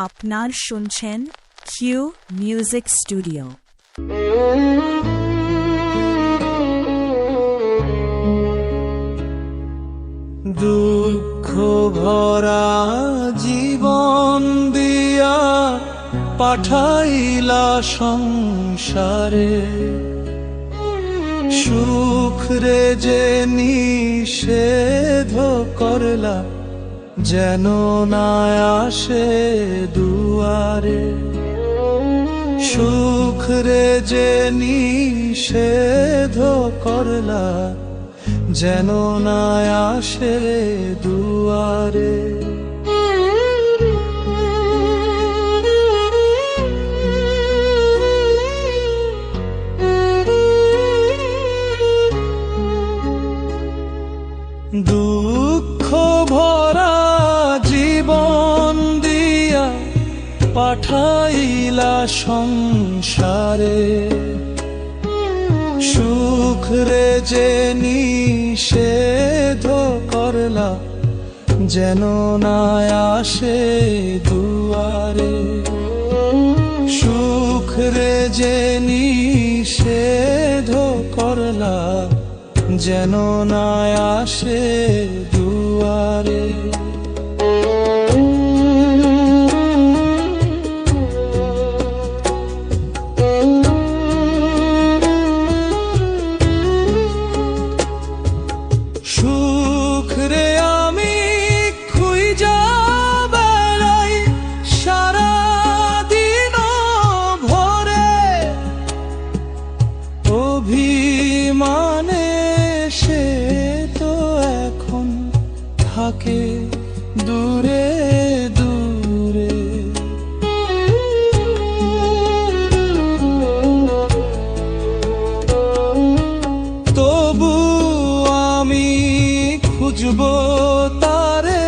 আপনার শুনছেন Q music studio. দুঃখ ভরা জীবন দিয়া পাঠাইলা সংসারে, সুখ রে যে নিষেধ করলা যেন না আসে দুয়ারে। সুখ রে যে নিষেধ করলা যেন না আসে দুয়ারে। দুঃখ ভরা জীবন দিয়া পাঠাইলা সংসারে, সুখ রে যে নিষেধ করলা যেন না আসে দুয়ারে। সুখ রে যে নিষেধ করলা যেন না আসে দুয়ারে। সুখ রে আমি খুঁজা বেড়াই সারা দিন ভরে, অভিমানে সে তো এখন থাকে দূরে দূরে। তবু আমি খুঁজব তারে,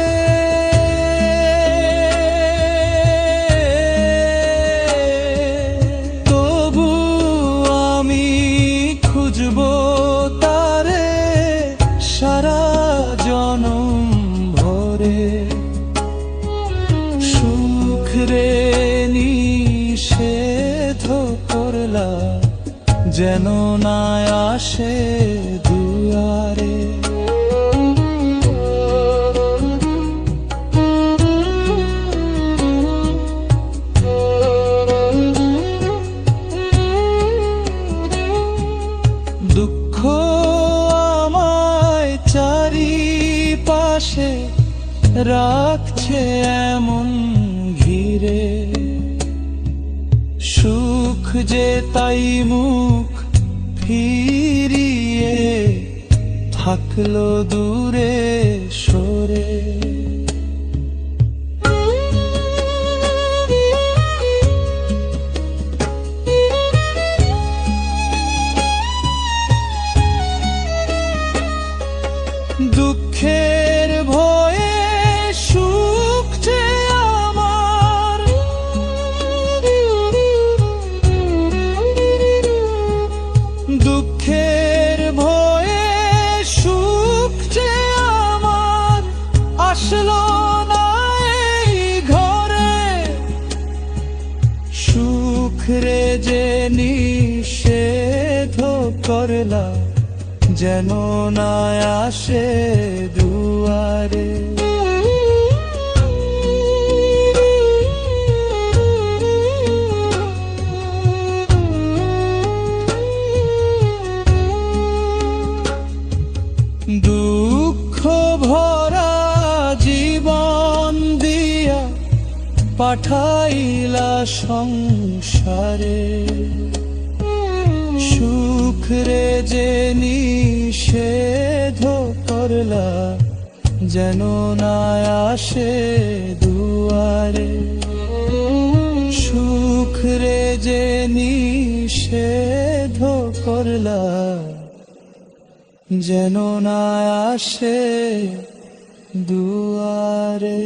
তবু আমি খুঁজব তারে সারা জনম ভরে। সুখ রে নিষেধ করলা যেন না আসে দুয়ারে। দুঃখ আমায় চারিপাশে রাখছে এমন ঘিরে, সুখ যে তাই মুখ ফিরিয়ে থাকলো দূরে সরে। দুঃখের ভয়ে সুখ যে আমার, দুঃখের ভয়ে সুখ যে আমার আসলো না এই ঘরে। সুখ রে যে নিষেধ করলা যেন না আসে দুয়ারে। দুঃখ ভরা জীবন দিয়া পাঠাইলা সংসারে, সুখ রে যে নিষেধ করলা যেন না আসে দুয়ারে। সুখ রে যে নিষেধ করলা যেন না আসে দুয়ারে।